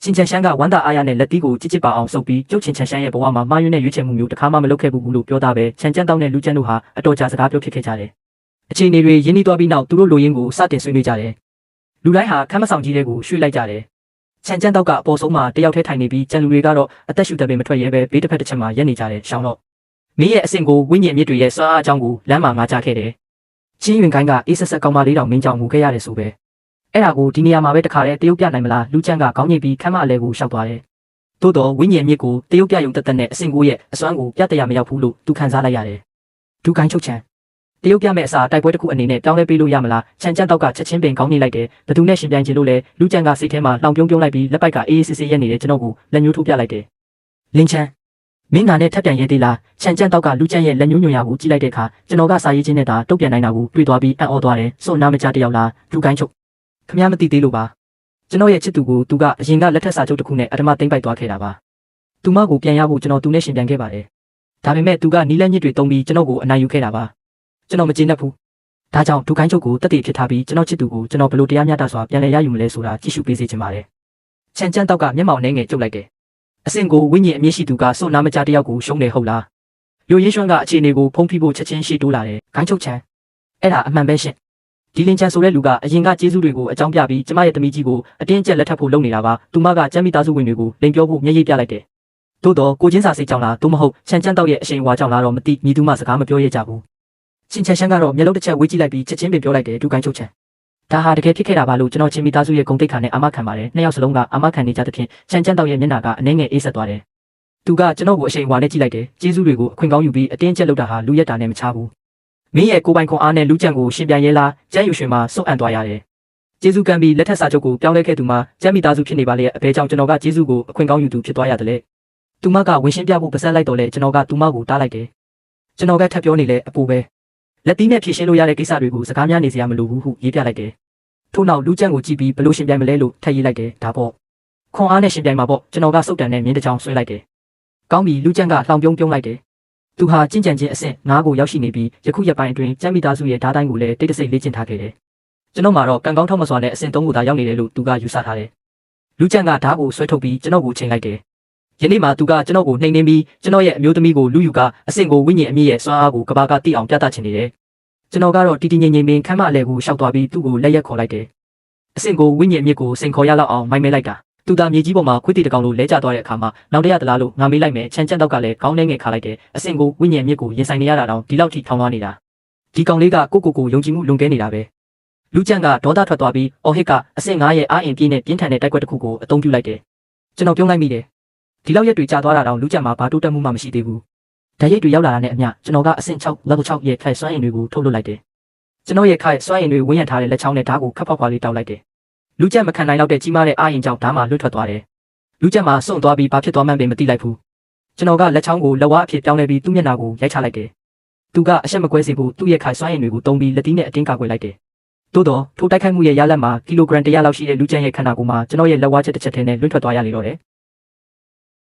ချင်းချန်ရှမ်းကဝမ်းသာအားရနဲ့လက်သီးကိုကြစ်ကြစ်ပါအောင်စုပ်ပြီးကျုပ်ချင်းချန်ရှမ်းရဲ့ဘဝမှာမှားယွင်းတဲ့ရွေးချယ်မှုမျိုးတစ်ခါမှမလုပ်ခဲ့ဘူးလို့ပြောတာပဲချန်ကျန်းတောင်းတဲ့လူကျန်းတို့ဟာအတော်ကြာစကားပြောဖြစ်ခဲ့ကြတယ်။အခြေအနေတွေရင်းနှီးသွားပြီးနောက်သူတို့လိုရင်းကိုစတင်ဆွေးနွေးကြတယ်။လူတိုင်းဟာခမ်းမဆောင်ကြီးတွေကိုရွှေ့လိုက်ကြတယ်။ချန်ကျန်းတောက်ကအပေါ်ဆုံးမှာတယောက်တည်းထိုင်နေပြီးကျန်လူတွေကတော့အသက်ရှူတဲ့ပင်မထွက်ရဲပဲဘေးတစ်ဖက်တစ်ချက်မှာရက်နေကြတယ်ရှောင်းတော့မင်းရဲ့အဆင့်ကိုဝိညာဉ်မြစ်တွေရဲ့စွမ်းအားအကြောင်းကိုလမ်းမှာငါကြားခဲ့တယ်။ချင်းရင်ကိုင်းကအေးဆက်ဆက်ကောင်းမလေးတောင်မင်းကြောင့်ငိုခဲ့ရတယ်ဆိုပဲ။အဲ့ဒါကိုဒီနေရာမှာပဲတခါတည်းတရုတ်ပြနိုင်မလားလူကျန်းကခေါင်းညိတ်ပြီးခမ်းမအလဲကိုရှောက်သွားတယ်။သို့တော့ဝိညာဉ်မြစ်ကိုတရုတ်ပြယုံတက်တက်နဲ့အဆင့်ကိုရဲ့အစွမ်းကိုပြတ်တရားမရောက်ဘူးလို့သူခံစားလိုက်ရတယ်။ဒူကိုင်းချုပ်ချန်တရုတ်ပြမဲ့အစာတိုက်ပွဲတစ်ခုအနေနဲ့တောင်းလဲပေးလို့ရမလားချန်ကျန်းတောက်ကချက်ချင်းပင်ခေါင်းညိတ်လိုက်တယ်ဘသူနဲ့ရှင်ပြိုင်ချင်လို့လဲလူကျန်းကစိတ်ထဲမှာလောင်ပြုံးပြုံးလိုက်ပြီးလက်ပိုက်ကအေးအေးဆေးဆေးရက်နေတဲ့ကျွန်တော်ကိုလက်ညှိုးထိုးပြလိုက်တယ်လင်းချန်မင်းငါနဲ့ထပ်ပြန်ရဲသေးလားချန်ကျန်းတောက်ကလူကျန်းရဲ့လက်ညှိုးညွှန်ရကိုကြည့်လိုက်တဲ့အခါကျွန်တော်ကစာရေးချင်းနဲ့တာတုတ်ပြန်နိုင်တာကိုတွေ့သွားပြီးအံ့ဩသွားတယ်စွန့်နာမကြတယောက်လားဒူကိုင်းချုပ်ခမရမသိသေးလို့ပါကျွန်တော်ရဲ့ချစ်သူကိုသူကအရင်ကလက်ထက်စာချုပ်တစ်ခုနဲ့အဓမ္မသိမ့်ပိုက်သွားခဲ့တာပါသူမကိုပြန်ရဖို့ကျွန်တော်သူနဲ့ရှင်ပြန်ခဲ့ပါတယ်ဒါပေမဲ့သူကနီးလက်ညစ်တွေတုံးပြီးကျွန်တော်ကိုအနိုင်ယူခဲ့တာပါကျွန်တော်မကျေနပ်ဘူးဒါကြောင့်ဒူကိုင်းချုပ်ကိုတက်တည်ဖြစ်ထားပြီးကျွန်တော်ချစ်သူကိုကျွန်တော်ဘလို့တရားမျှတစွာပြန်လည်ရယူမလဲဆိုတာကြည့်ရှုပေးစေချင်ပါတယ်ချန်ကျန်းတောက်ကမျက်မှောင်နှဲငယ်ကျုပ်လိုက်တယ်အဆင့်ကိုဝိညာဉ်အမြင့်ရှိသူကစွန့်နာမကြတယောက်ကိုရှုံးတယ်ဟုတ်လားလူရင်းရွှန်းကအခြေအနေကိုဖုံးဖိဖို့ချက်ချင်းရှေ့တိုးလာတယ်ဂိုင်းချုပ်ချန်အဲ့ဒါအမှန်ပဲရှင်ဒီလင်ချန်ဆိုတဲ့လူကအရင်ကကျေးဇူးတွေကိုအကြောင်းပြပြီးကျမရဲ့သမီးကြီးကိုအတင်းကျပ်လက်ထပ်ဖို့လုပ်နေတာပါသူမကကျမ်းမိသားစုဝင်တွေကိုလိန်ပြောဖို့မျက်ရည်ပြလိုက်တယ်သို့တော့ကိုချင်းစာစိတ်ကြောင့်လားသို့မဟုတ်ချန်ကျန်းတောက်ရဲ့အရှိန်အဝါကြောင့်လားတော့မသိမိသူမစကားမပြောရကြဘူးချင်းချန်ရှမ်းကတော့မျက်လုံးတစ်ချက်ဝေးကြည့်လိုက်ပြီးချက်ချင်းပင်ပြောလိုက်တယ်ဒူကိုင်းချုပ်ချန်ဒါဟာတကယ်ဖြစ်ခဲ့တာပါလို့ကျွန်တော်ချင်းမိသားစုရဲ့ဂုဏ်သိက္ခာနဲ့အာမခံပါတယ်နှစ်ယောက်စလုံးကအာမခံနေကြတဲ့ဖြင့်ချန်ကျန်းတောက်ရဲ့မျက်နှာကအနှဲငယ်အေးဆက်သွားတယ်သူကကျွန်တော်ကိုအရှိန်အဝါနဲ့ကြည့်လိုက်တယ်ကျေးဇူးတွေကိုအခွင့်ကောင်းယူပြီးအတင်းကျပ်လုပ်တာဟာလူရက်တာနဲ့မချဘူးမင်းရဲ့ကိုပိုင်ခွန်အားနဲ့လူကြံကိုရှင်ပြန်ရဲလားကျန်းယူရှင်မှာစွန့်အံ့သွားရတယ်ကျေးဇူးကံပြီးလက်ထက်စာချုပ်ကိုပြောင်းလဲခဲ့သူမှာကျမ်းမိသားစုဖြစ်နေပါလေအဘဲကြောင့်ကျွန်တော်ကကျေးဇူးကိုအခွင့်ကောင်းယူသူဖြစ်သွားရတယ်လေသူမကဝင်ရှင်းပြဖို့ပါဆက်လိုက်တော့လေကျွန်တော်ကသူမကိုတားလိုက်တယ်ကျွန်တော်ကထပ်ပြောနေလေအပူပဲလက်သီးနဲ့ဖြည့်ရှင်းလို့ရတဲ့ကိစ္စတွေကိုစကားများနေစရာမလိုဘူးဟုရေးပြလိုက်တယ်ထို့နောက်လူကြံကိုကြည့်ပြီးဘလို့ရှင်ပြန်မလဲလို့ထပ်ရေးလိုက်တယ်ဒါပေါ့ခွန်အားနဲ့ရှင်ပြန်မှာပေါ့ကျွန်တော်ကစုတ်တန်နဲ့မြင်းတစ်ချောင်းဆွဲလိုက်တယ်ကောင်းပြီလူကြံကလှောင်ပြုံးပြုံးလိုက်တယ်သူဟာကြင်ကြံချင်းအဆင့်9ကိုရောက်ရှိနေပြီးယခုရက်ပိုင်းအတွင်းကျမ်းမိသားစုရဲ့ဓာတ်တိုင်းကိုလည်းတိတ်တဆိတ်လေ့ကျင့်ထားခဲ့တယ်ကျွန်တော်မှာတော့ကံကောင်းထောက်မစွာနဲ့အဆင့်3ကိုသာရောက်နေတယ်လို့သူကယူဆထားတယ်လူကြံကဓာတ်ကိုဆွဲထုတ်ပြီးကျွန်တော်ကိုချိန်လိုက်တယ်ယနေ့မှသူကကျွန်တော်ကိုနှိမ်နှင်းပြီးကျွန်တော်ရဲ့အမျိုးသမီးကိုလူယူကအဆင့်ကိုဝိညာဉ်အမြင့်ရဲ့စွမ်းအားကိုကဘာကတိအောင်ပြသချင်နေတယ်ကျွန်တော်ကတော့တီတီငိမ့်ငိမ့်ပင်ခမ်းမအလဲကိုရှောက်သွားပြီးသူ့ကိုလက်ရက်ခေါ်လိုက်တယ်အဆင့်ကိုဝိညာဉ်အမြင့်ကိုစိန်ခေါ်ရလောက်အောင်မိုင်းမဲလိုက်တာသူသားမြေကြီးပေါ်မှာခွေးတီတကောင်လိုလဲကျသွားတဲ့အခါမှာနောက်တရသလားလို့ငါမေးလိုက်မယ်ချန်ကျန်းတောက်ကလည်းခေါင်းထဲငယ်ခါလိုက်တယ်အဆင့်ကိုဝိညာဉ်မြစ်ကိုရင်ဆိုင်နေရတာတောင်ဒီလောက်ထိထောင်းသွားနေတာဒီကောင်လေးကကိုယုံကြည်မှုလွန်ကဲနေတာပဲလူကျန်ကဒေါသထွက်သွားပြီးအော်ဟစ်ကအဆင့်9ရဲ့အားအင်ပြင်းနဲ့ပြင်းထန်တဲ့တိုက်ကွက်တစ်ခုကိုအသုံးပြုလိုက်တယ်ကျွန်တော်ပြုံးလိုက်မိတယ်ဒီလောက်ရက်တွေကြာသွားတာတောင်လူကျန်မှာဘာတိုးတက်မှုမှမရှိသေးဘူးဓာတ်ရိပ်တွေရောက်လာတာနဲ့အမျှကျွန်တော်ကအဆင့်6 level 6ရဲ့ခိုင်စွမ်းအင်တွေကိုထုတ်လွှတ်လိုက်တယ်ကျွန်တော်ရဲ့ခိုင်စွမ်းအင်တွေဝန်းရံထားတဲ့လက်ချောင်းနဲ့ဓာတ်ကိုခပ်ဖောက်ဖွာလေးတောက်လိုက်တယ်လူကျန်မခံနိုင်တော့တဲ့ကြီးမားတဲ့အားအင်ကြောင့်ဓာတ်မှလွတ်ထွက်သွားတယ်လူကျန်မှာစွန့်သွားပြီးဘာဖြစ်သွားမှန်းပင်မသိလိုက်ဘူးကျွန်တော်ကလက်ချောင်းကိုလက်ဝါးအဖြစ်ပြောင်းလဲပြီးသူ့မျက်နှာကိုရိုက်ချလိုက်တယ်သူကအရှက်မကွဲစေဖို့သူ့ရဲ့ခိုင်စွမ်းအင်တွေကိုတုံးပြီးလက်သီးနဲ့အတင်းကာကွယ်လိုက်တယ်သို့တော့ထိုတိုက်ခိုက်မှုရဲ့ရလဒ်မှာကီလိုဂရမ်100လောက်ရှိတဲ့လူကျန်ရဲ့ခန္ဓာကိုယ်မှာကျွန်တော်ရဲ့လက်ဝါးချက်တစ်ချက်ထဲနဲ့လွင့်ထွက်သွားရလေတော့တယ်